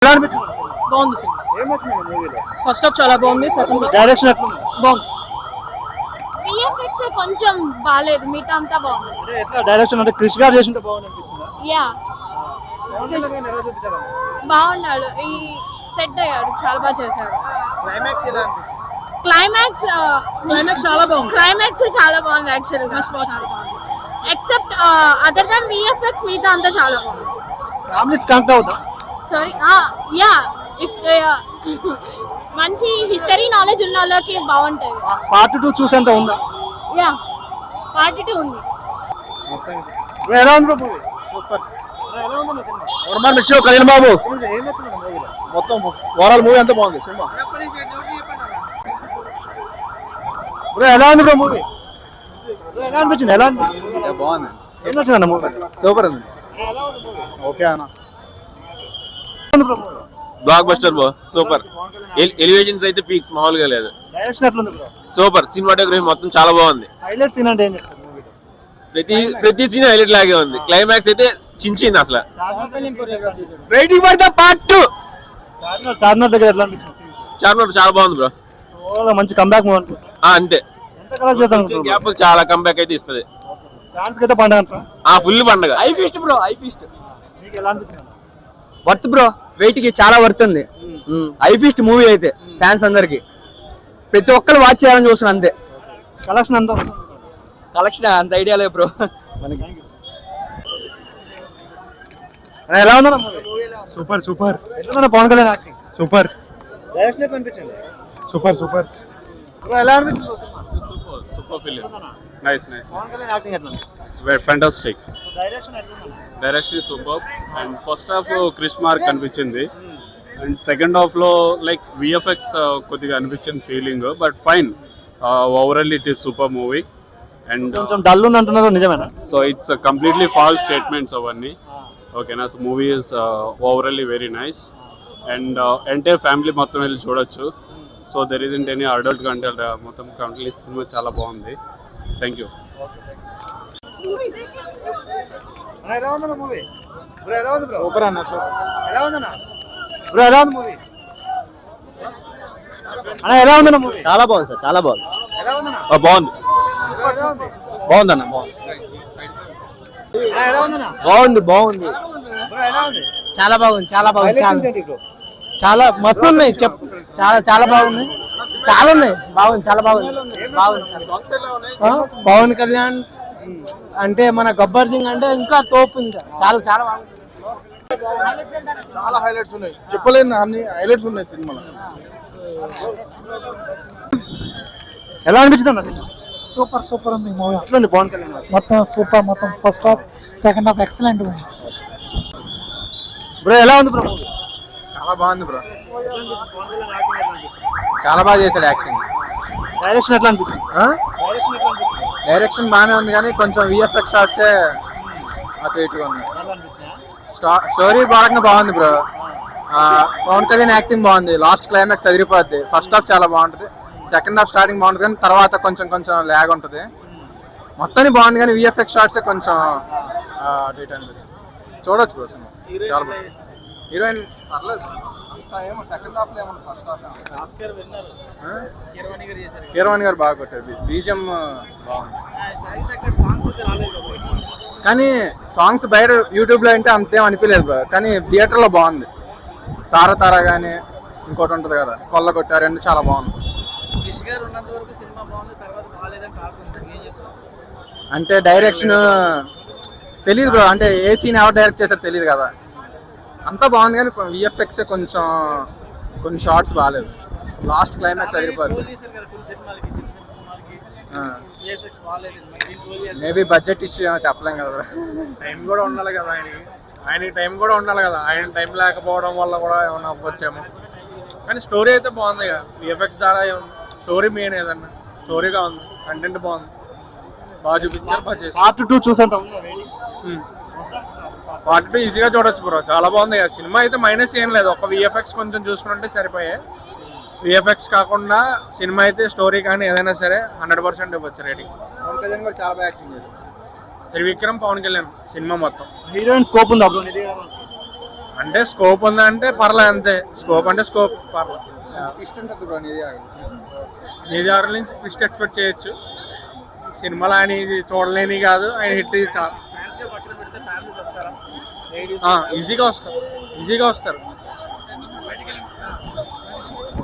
బాగుంది cinema. First half చాలా బాగుంది. సెకండ్ డైరెక్షన్ ఎట్లా ఉంది? బాగుంది. విఎఫ్ఎక్స్ కొంచెం బాలేదు, మిగతా అంతా బాగుంది. అంటే ఎట్లా డైరెక్షన్ అంటే క్రిష్ గారు చేసింటే బాగుంది అనిపిస్తుందా? యా ఎలా చూపించారు? బాగున్నాడు, ఈ సెట్ అయ్యాడు, చాలా బాగా చేశాడు. క్లైమాక్స్ ఎలా అనిపించింది? క్లైమాక్స్ చాలా బాగుంది. క్లైమాక్స్ చాలా బాగుంది యాక్చువల్ గా. ఎక్సెప్ట్ అదర్ దాన్ విఎఫ్ఎక్స్ మిగతా అంతా చాలా బాగుంది. ఫ్యామిలీస్ కనెక్ట్ అవుతా? సారీ, యా ఇఫ్ మంచి హిస్టరీ నాలెడ్జ్ ఉన్న వాళ్ళకి బాగుంటుంది. పార్ట్ 2 చూసేంత ఉందా? యా పార్ట్ 2 ఉంది. ఎలా ఉంది మూవీ? సూపర్. ఎలా ఉంది సినిమా? వర్మ మిషో కళ్యాణ్ బాబు ఏం నచ్చింది మూవీలో? మొత్తం ఓవరాల్ మూవీ అంతా బాగుంది. సినిమా బ్రో ఎలా ఉంది బ్రో మూవీ? ఎలా అనిపించింది? ఎలా అనిపించింది? బాగుంది. ఏం నచ్చింది మూవీ? సూపర్ ఉంది. ఎలా ఉంది మూవీ? ఓకే అన్న. Block buster bro, super. Elevations అయితే పీక్స్ మామూలుగా లేదు. డైరెక్షన్ ఎట్లా ఉంది బ్రో? సూపర్. సినిమాటోగ్రఫీ మొత్తం చాలా బాగుంది. హైలైట్ సీన్ అంటే ఏం చెప్తారు మూవీలో? ప్రతి సీన్ హైలైట్ లాగే ఉంది. క్లైమాక్స్ అయితే చించింది అసలు. Waiting for the part 2. Charminar దగ్గర ఎట్లా అనిపించింది? చార్మినార్ చాలా బాగుంది బ్రో. ఓ మంచి కంబ్యాక్ మూవీ అనిపించింది. అంతే. ఎంత కలర్ చేద్దాం గ్యాప్ చాలా కంబ్యాక్ అయితే ఇస్తుంది. డాన్స్ అయితే పండుగ అంటారా? ఫుల్ పండుగ. I feast bro, I feast. మీకు ఎలా అనిపించింది? వర్త్ బ్రో, వెయిట్ కి చాలా వర్త్ ఉంది. ఐ ఫీస్ట్ మూవీ అయితే ఫ్యాన్స్ అందరికి ప్రతి ఒక్కరు వాచ్ చేయాలని చూస్తున్నా అంతే. కలెక్షన్ ఎంత? కలెక్షన్ అంత ఐడియా లేదు బ్రో మనకి. ఎలా ఉందా మూవీ? సూపర్ సూపర్ ఎట్లా Pawan Kalyan acting? Super direction ఎట్లా అనిపించింది? Super super. ఎలా అనిపించింది? Super film. Nice nice. Pawan Kalyan acting ఎట్లా ఉంది? It's very fantastic. డైరెక్షన్ ఎట్లా ఉంది? Direction super. And first half Krish mark అనిపించింది. అండ్ సెకండ్ హాఫ్ లో లైక్ విఎఫ్ఎక్స్ కొద్దిగా అనిపించింది feeling, but fine. Overall it is super movie. And కొంచెం డల్ ఉంది అంటున్నారు, నిజమేనా? So it's completely false statements అవన్నీ. ఓకేనా? So movie is ఓవరాల్లీ very nice. And entire family మొత్తం వెళ్ళి చూడొచ్చు. సో దెర్ ఇస్ ఇంట్ ఎనీ అడల్ట్ కంటెంట్. మొత్తం కంప్లీట్ సినిమా చాలా బాగుంది. Thank you. ఎలా ఉంది మూవీ? బ్రో ఎలా ఉంది బ్రో? సూపర్ అన్న. సూపర్. ఎలా ఉంది అన్న? బ్రో ఎలా ఉంది మూవీ? అన్న ఎలా ఉంది మూవీ? చాలా బాగుంది సార్, చాలా బాగుంది. ఎలా ఉంది అన్న? బాగుంది బ్రో ఎలా ఉంది? బాగుందన్న. ఎలా ఉంది అన్న? బాగుంది బాగుంది. బ్రో ఎలా ఉంది? చాలా బాగుంది, చాలా బాగుంది. హైలైట్స్ ఏంటి బ్రో? చాలా మస్తు ఉన్నాయి. చాలా చాలా బాగున్నాయి. చాలా ఉన్నాయి. బాగుంది, చాలా బాగుంది. పవన్ కళ్యాణ్ అంటే మన గబ్బర్ సింగ్ అంటే ఇంకా తోపు. ఇంకా చాలా చాలా బాగుంది. చాలా హైలైట్స్ ఉన్నాయి, చెప్పలేని అన్ని హైలైట్స్ ఉన్నాయి సినిమాలో. ఎలా అనిపించింది అన్న? సూపర్ సూపర్ ఉంది మూవీ. ఎట్లా ఉంది పవన్ కళ్యాణ్ గారు? మొత్తం సూపర్. మొత్తం first half second half excellent ఉంది. బ్రో ఎలా ఉంది బ్రో మూవీ? చాలా బాగుంది బ్రో. చాలా బాగా చేశాడు యాక్టింగ్. డైరెక్షన్ ఎట్లా అనిపించింది? డైరెక్షన్ ఎట్లా అనిపించింది? డైరెక్షన్ బాగానే ఉంది కానీ కొంచెం విఎఫ్ఎక్స్ షాట్సే అటు ఇటుగా ఉన్నాయి. ఎలా అనిపించింది? స్టోరీ బాగుంది బ్రో. పవన్ కళ్యాణ్ యాక్టింగ్ బాగుంది. లాస్ట్ క్లైమాక్స్ అదిరిపోద్ది. ఫస్ట్ హాఫ్ చాలా బాగుంటుంది, సెకండ్ హాఫ్ స్టార్టింగ్ బాగుంటుంది కానీ తర్వాత కొంచెం కొంచెం ల్యాగ్ ఉంటుంది. మొత్తాన్ని బాగుంది కానీ విఎఫ్ఎక్స్ షాట్సే కొంచెం అటు ఇటు అనిపించింది. చూడొచ్చు బ్రో సినిమా, చాలా బాగుంది. హీరోయిన్ పర్లేదు అంతా ఏమో. సెకండ్ హాఫ్ లో ఏమో, ఫస్ట్ హాఫ్ కీరవాణి గారు బాగా కొట్టారు. బీజం బాగుంది కానీ సాంగ్స్ బయట యూట్యూబ్ లో అంటే అంతేం అనిపించలేదు బ్రో. కానీ థియేటర్ లో బాగుంది. తార కానీ ఇంకోటి ఉంటుంది కదా, కొల్ల కొట్టారు, రెండు చాలా బాగుంది. అంటే డైరెక్షన్ తెలియదు బ్రో, అంటే ఏ సీన్ ఎవరు డైరెక్ట్ చేశారో తెలియదు కదా. అంతా బాగుంది కానీ విఎఫ్ఎక్స్ కొంచెం కొన్ని షార్ట్స్ బాగాలేదు. లాస్ట్ క్లైమాక్స్ అదిరిపోద్ది. మేబీ బడ్జెట్ ఇష్యూ ఏమో చెప్పలేం కదా. టైం కూడా ఉండాలి కదా ఆయనకి టైం కూడా ఉండాలి కదా. ఆయన టైం లేకపోవడం వల్ల కూడా ఏమన్నా అవ్వచ్చేమో. కానీ స్టోరీ అయితే బాగుంది కదా. విఎఫ్ఎక్స్ ద్వారా స్టోరీ మెయిన్ ఏదన్నా. స్టోరీగా ఉంది, కంటెంట్ బాగుంది, బాగా చూపించారు, బాగా చేశారు. పార్ట్ 2 చూసేంత ఉందా? పార్ట్ 2 ఈజీగా చూడొచ్చు బ్రో, చాలా బాగుంది కదా సినిమా. అయితే మైనస్ ఏం లేదు, ఒక విఎఫ్ఎక్స్ కొంచెం చూసుకుంటే సరిపోయాయి. విఎఫ్ఎక్స్ కాకుండా సినిమా అయితే స్టోరీ కానీ ఏదైనా సరే 100% ఇవ్వచ్చు రేటింగ్. పవన్ కళ్యాణ్ కూడా చాలా బాగా యాక్టింగ్ చేశారు. త్రివిక్రమ్, పవన్ కళ్యాణ్ సినిమా మొత్తం. హీరోయిన్ స్కోప్ ఉందా బ్రో? నిధి గారు అంటే స్కోప్ ఉందా అంటే పర్లే, అంతే. స్కోప్ అంటే స్కోప్, పర్లే. నిధి ఆరు నుంచి ట్విస్ట్ ఎక్స్పెక్ట్ చేయొచ్చు. సినిమాలు ఆయన ఇది చూడలేని కాదు, ఆయన హిట్ ఈజీగా వస్తారు, ఈజీగా వస్తారు.